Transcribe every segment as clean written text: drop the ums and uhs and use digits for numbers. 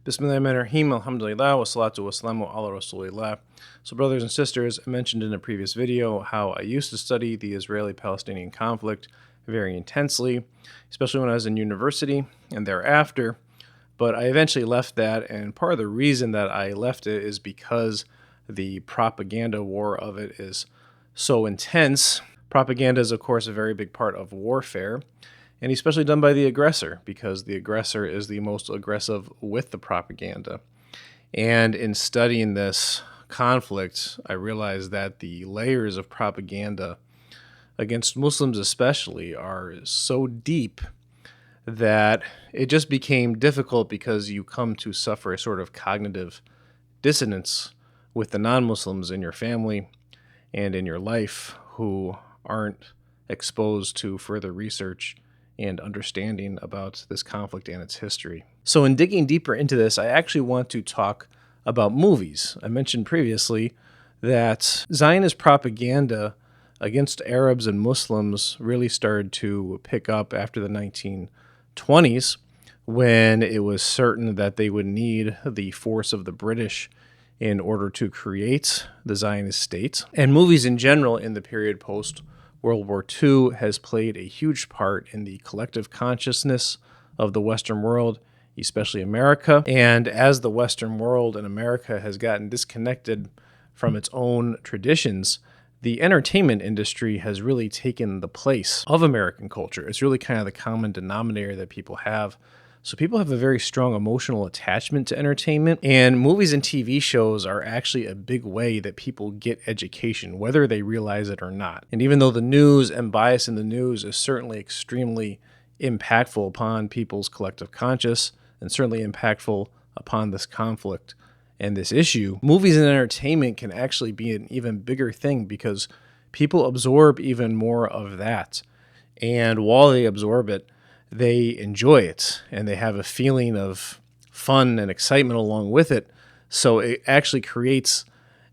Bismillahirrahmanirrahim, alhamdulillah, wa salatu wa salamu ala rasulillah. So brothers and sisters, I mentioned in a previous video how I used to study the Israeli-Palestinian conflict very intensely, especially when I was in university and thereafter. But I eventually left that, and part of the reason that I left it is because the propaganda war of it is so intense. Propaganda is, of course, a very big part of warfare, and especially done by the aggressor, because the aggressor is the most aggressive with the propaganda. And in studying this conflict, I realized that the layers of propaganda against Muslims especially are so deep that it just became difficult, because you come to suffer a sort of cognitive dissonance with the non-Muslims in your family and in your life who aren't exposed to further research and understanding about this conflict and its history. So in digging deeper into this, I actually want to talk about movies. I mentioned previously that Zionist propaganda against Arabs and Muslims really started to pick up after the 1920s, when it was certain that they would need the force of the British in order to create the Zionist state. And movies in general in the period post-World War II has played a huge part in the collective consciousness of the Western world, especially America. And as the Western world and America has gotten disconnected from its own traditions, the entertainment industry has really taken the place of American culture. It's really kind of the common denominator that people have. So people have a very strong emotional attachment to entertainment, and movies and TV shows are actually a big way that people get education, whether they realize it or not. And even though the news and bias in the news is certainly extremely impactful upon people's collective conscious, and certainly impactful upon this conflict and this issue, movies and entertainment can actually be an even bigger thing, because people absorb even more of that. And while they absorb it, they enjoy it, and they have a feeling of fun and excitement along with it. So it actually creates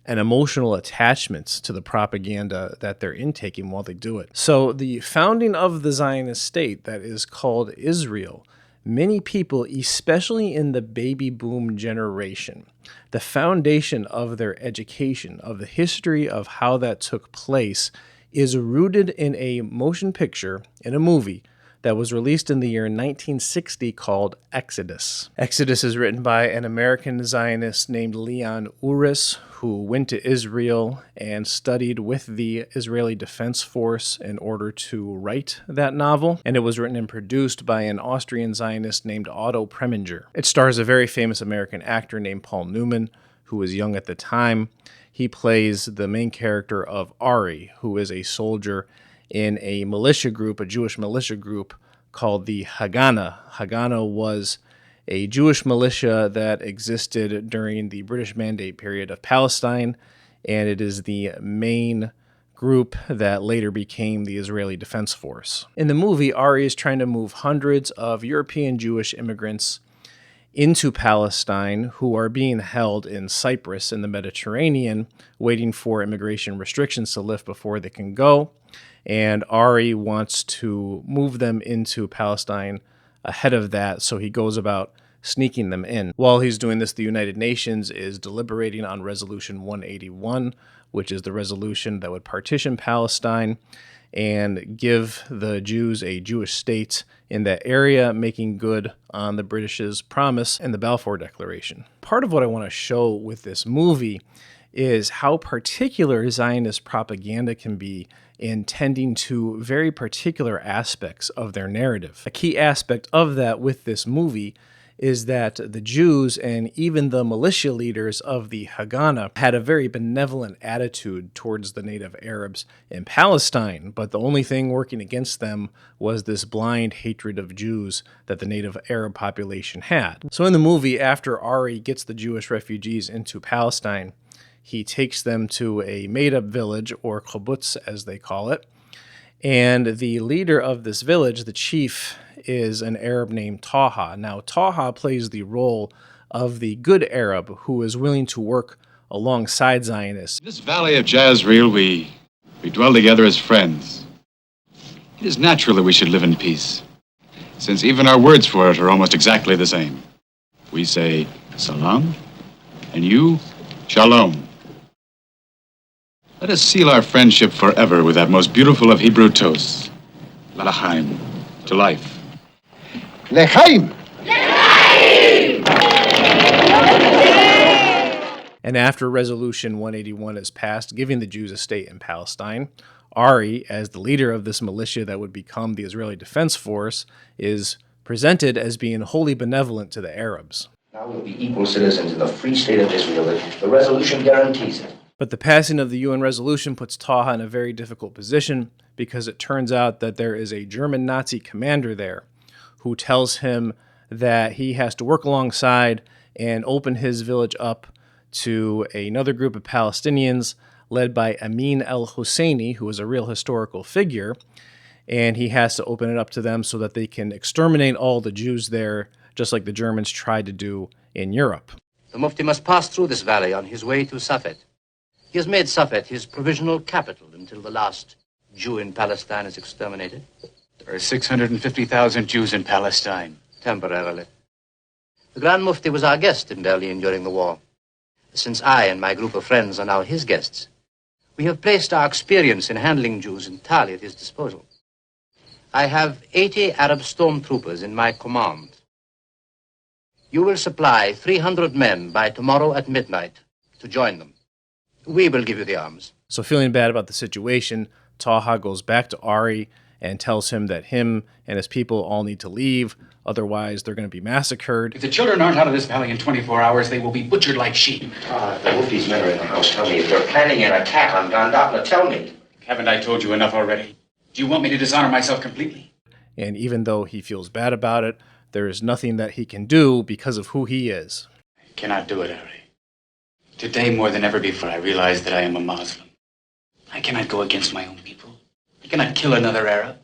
an emotional attachment to the propaganda that they're intaking while they do it. So the founding of the Zionist state that is called Israel, many people, especially in the baby boom generation, the foundation of their education, of the history of how that took place, is rooted in a motion picture, in a movie, that was released in the year 1960 called Exodus. Exodus is written by an American Zionist named Leon Uris, who went to Israel and studied with the Israeli Defense Force in order to write that novel. And it was written and produced by an Austrian Zionist named Otto Preminger. It stars a very famous American actor named Paul Newman, who was young at the time. He plays the main character of Ari, who is a soldier in a militia group, a Jewish militia group called the Haganah. Haganah was a Jewish militia that existed during the British Mandate period of Palestine, and it is the main group that later became the Israeli Defense Force. In the movie, Ari is trying to move hundreds of European Jewish immigrants into Palestine who are being held in Cyprus in the Mediterranean, waiting for immigration restrictions to lift before they can go. And Ari wants to move them into Palestine ahead of that, so he goes about sneaking them in. While he's doing this, the United Nations is deliberating on Resolution 181, which is the resolution that would partition Palestine and give the Jews a Jewish state in that area, making good on the British's promise and the Balfour Declaration. Part of what I want to show with this movie is how particular Zionist propaganda can be in tending to very particular aspects of their narrative. A key aspect of that with this movie is that the Jews and even the militia leaders of the Haganah had a very benevolent attitude towards the native Arabs in Palestine, but the only thing working against them was this blind hatred of Jews that the native Arab population had. So in the movie, after Ari gets the Jewish refugees into Palestine, he takes them to a made-up village, or kibbutz as they call it, and the leader of this village, the chief, is an Arab named Taha. Now, Taha plays the role of the good Arab who is willing to work alongside Zionists. In this valley of Jezreel, we dwell together as friends. It is natural that we should live in peace, since even our words for it are almost exactly the same. We say salam, and you, shalom. Let us seal our friendship forever with that most beautiful of Hebrew toasts, l'chaim, to life. L'chaim! And after Resolution 181 is passed, giving the Jews a state in Palestine, Ari, as the leader of this militia that would become the Israeli Defense Force, is presented as being wholly benevolent to the Arabs. Now we'll be equal citizens in the free state of Israel. The resolution guarantees it. But the passing of the UN resolution puts Taha in a very difficult position because it turns out that there is a German Nazi commander there who tells him that he has to work alongside and open his village up to another group of Palestinians led by Amin al-Husseini, who is a real historical figure, and he has to open it up to them so that they can exterminate all the Jews there, just like the Germans tried to do in Europe. The Mufti must pass through this valley on his way to Safed. He has made Safed his provisional capital until the last Jew in Palestine is exterminated. There are 650,000 Jews in Palestine. Temporarily. The Grand Mufti was our guest in Berlin during the war. Since I and my group of friends are now his guests, we have placed our experience in handling Jews entirely at his disposal. I have 80 Arab stormtroopers in my command. You will supply 300 men by tomorrow at midnight to join them. We will give you the arms. So feeling bad about the situation, Taha goes back to Ari and tells him that him and his people all need to leave, otherwise they're going to be massacred. If the children aren't out of this valley in 24 hours, they will be butchered like sheep. The Mufti's men are in the house. Tell me, if they're planning an attack on Gandapna, tell me. Haven't I told you enough already? Do you want me to dishonor myself completely? And even though he feels bad about it, there is nothing that he can do because of who he is. I cannot do it, Ari. Today, more than ever before, I realize that I am a Muslim. I cannot go against my own people. I cannot kill another Arab.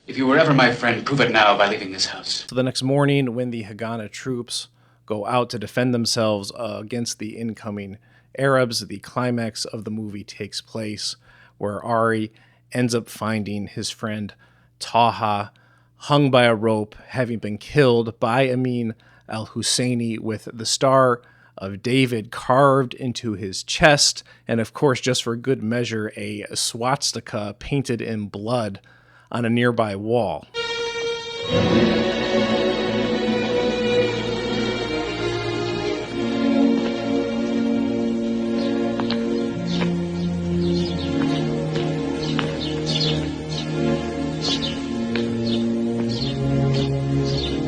If you were ever my friend, prove it now by leaving this house. So the next morning, when the Haganah troops go out to defend themselves against the incoming Arabs, the climax of the movie takes place where Ari ends up finding his friend Taha hung by a rope, having been killed by Amin al-Husseini with the Star of David carved into his chest, and of course, just for good measure, a swastika painted in blood on a nearby wall.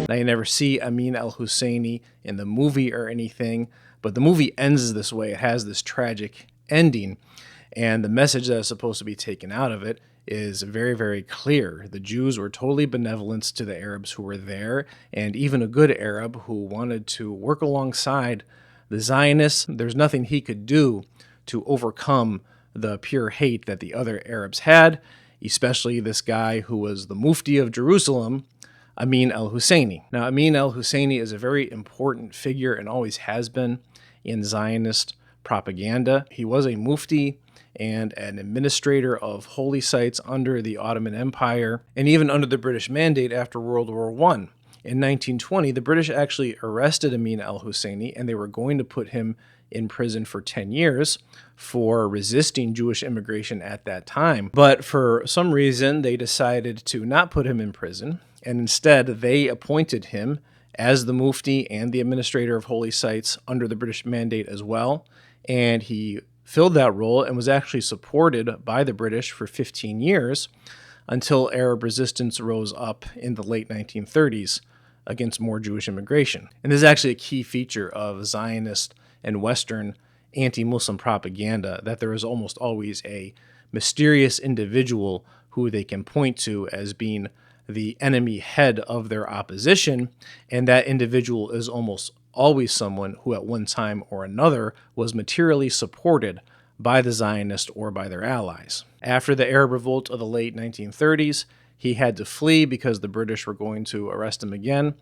Now, you never see Amin al-Husseini in the movie or anything, but the movie ends this way. It has this tragic ending, and the message that is supposed to be taken out of it is very, very clear. The Jews were totally benevolent to the Arabs who were there, and even a good Arab who wanted to work alongside the Zionists. There's nothing he could do to overcome the pure hate that the other Arabs had, especially this guy who was the Mufti of Jerusalem, Amin al-Husseini. Now, Amin al-Husseini is a very important figure and always has been in Zionist propaganda. He was a Mufti and an administrator of holy sites under the Ottoman Empire, and even under the British Mandate after World War I. In 1920, the British actually arrested Amin al-Husseini, and they were going to put him in prison for 10 years for resisting Jewish immigration at that time. But for some reason, they decided to not put him in prison, and instead they appointed him as the Mufti and the administrator of holy sites under the British Mandate as well. And he filled that role and was actually supported by the British for 15 years until Arab resistance rose up in the late 1930s against more Jewish immigration. And this is actually a key feature of Zionist and Western anti-Muslim propaganda, that there is almost always a mysterious individual who they can point to as being the enemy head of their opposition, and that individual is almost always someone who at one time or another was materially supported by the Zionists or by their allies. After the Arab revolt of the late 1930s, he had to flee because the British were going to arrest him again,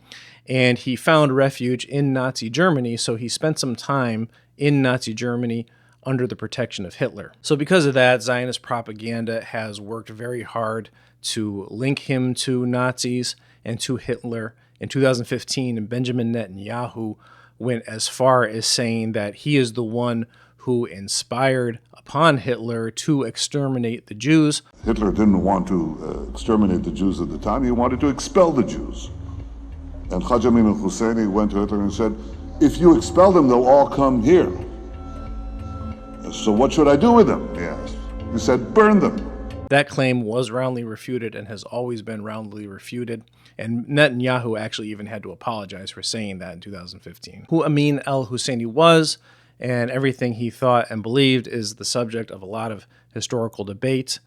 and he found refuge in Nazi Germany, so he spent some time in Nazi Germany under the protection of Hitler. So because of that, Zionist propaganda has worked very hard to link him to Nazis and to Hitler In 2015, Benjamin Netanyahu went as far as saying that he is the one who inspired upon Hitler to exterminate the Jews. Hitler didn't want to exterminate the Jews at the time. He wanted to expel the Jews. And Haj Amin al-Husseini went to Hitler and said, if you expel them, they'll all come here. So what should I do with them? He asked. He said, burn them. That claim was roundly refuted and has always been roundly refuted. And Netanyahu actually even had to apologize for saying that in 2015. Who Amin al-Husseini was and everything he thought and believed is the subject of a lot of historical debate.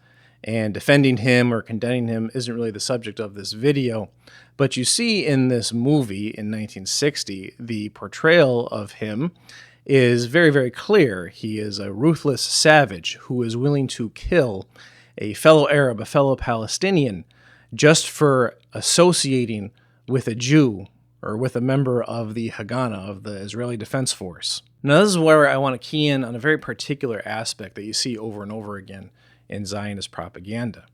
And defending him or condemning him isn't really the subject of this video. But you see in this movie in 1960, the portrayal of him is very, very clear. He is a ruthless savage who is willing to kill a fellow Arab, a fellow Palestinian, just for associating with a Jew or with a member of the Haganah, of the Israeli Defense Force. Now, this is where I want to key in on a very particular aspect that you see over and over again in Zionist propaganda.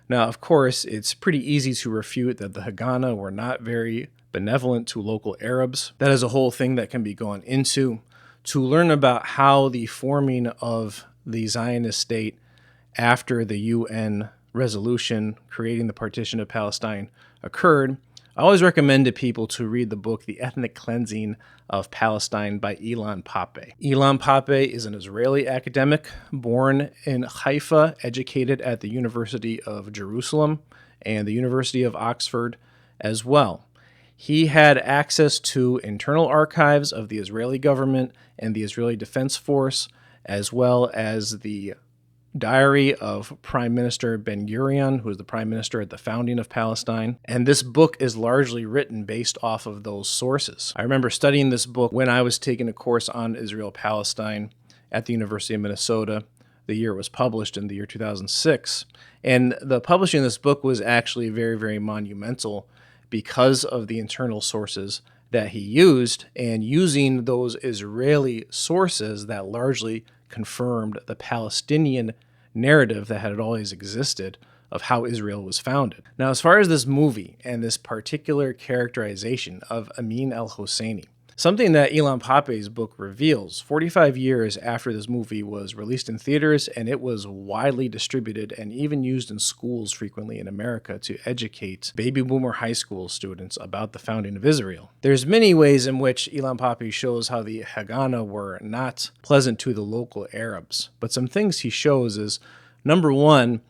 Now, of course, it's pretty easy to refute that the Haganah were not very benevolent to local Arabs. That is a whole thing that can be gone into. To learn about how the forming of the Zionist state after the UN resolution creating the partition of Palestine occurred, I always recommend to people to read the book The Ethnic Cleansing of Palestine by Ilan Pappé. Ilan Pappé is an Israeli academic born in Haifa, educated at the University of Jerusalem and the University of Oxford as well. He had access to internal archives of the Israeli government and the Israeli Defense Force, as well as the diary of Prime Minister Ben-Gurion, who was the prime minister at the founding of Palestine. And this book is largely written based off of those sources. I remember studying this book when I was taking a course on Israel-Palestine at the University of Minnesota. The year it was published in the year 2006. And the publishing of this book was actually very, very monumental because of the internal sources that he used, and using those Israeli sources that largely confirmed the Palestinian narrative that had always existed of how Israel was founded. Now, as far as this movie and this particular characterization of Amin al-Husseini, something that Ilan Pappé's book reveals, 45 years after this movie was released in theaters, and it was widely distributed and even used in schools frequently in America to educate baby boomer high school students about the founding of Israel. There's many ways in which Ilan Pappé shows how the Haganah were not pleasant to the local Arabs, but some things he shows is, number one,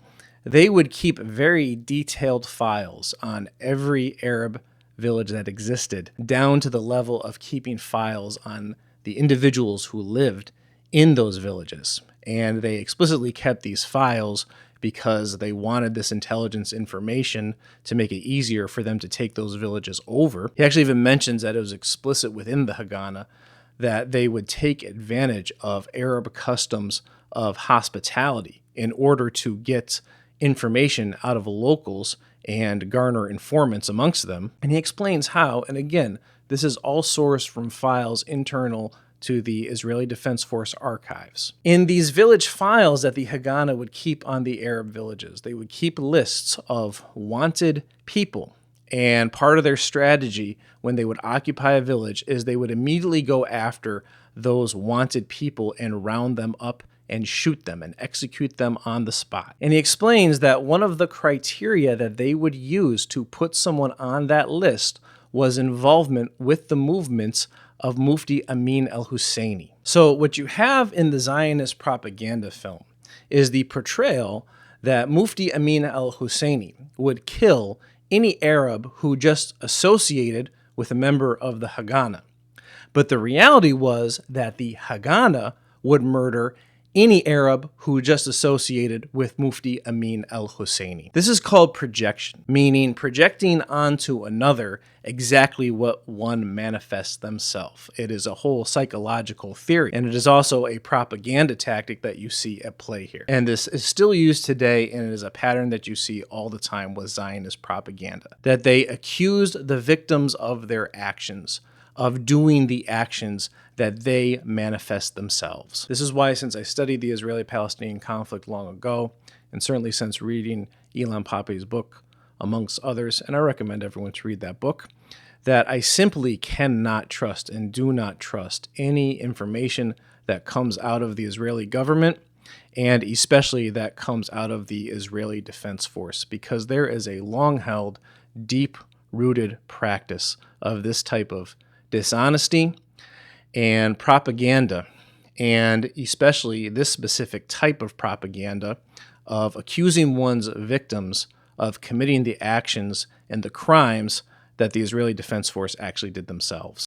they would keep very detailed files on every Arab village that existed, down to the level of keeping files on the individuals who lived in those villages. And they explicitly kept these files because they wanted this intelligence information to make it easier for them to take those villages over. He actually even mentions that it was explicit within the Haganah that they would take advantage of Arab customs of hospitality in order to get information out of locals and garner informants amongst them. And he explains how, and again, this is all sourced from files internal to the Israeli Defense Force archives. In these village files that the Haganah would keep on the Arab villages, they would keep lists of wanted people. And part of their strategy when they would occupy a village is they would immediately go after those wanted people and round them up and shoot them and execute them on the spot. And he explains that one of the criteria that they would use to put someone on that list was involvement with the movements of Mufti Amin al-Husseini. So what you have in the Zionist propaganda film is the portrayal that Mufti Amin al-Husseini would kill any Arab who just associated with a member of the Haganah. But the reality was that the Haganah would murder any Arab who just associated with Mufti Amin al-Husseini. This is called projection, meaning projecting onto another exactly what one manifests themselves. It is a whole psychological theory, and it is also a propaganda tactic that you see at play here. And this is still used today, and it is a pattern that you see all the time with Zionist propaganda, that they accused the victims of their actions of doing the actions that they manifest themselves. This is why, since I studied the Israeli-Palestinian conflict long ago, and certainly since reading Ilan Pappé's book, amongst others, and I recommend everyone to read that book, that I simply cannot trust and do not trust any information that comes out of the Israeli government, and especially that comes out of the Israeli Defense Force, because there is a long-held, deep-rooted practice of this type of dishonesty and propaganda, and especially this specific type of propaganda of accusing one's victims of committing the actions and the crimes that the Israeli Defense Force actually did themselves.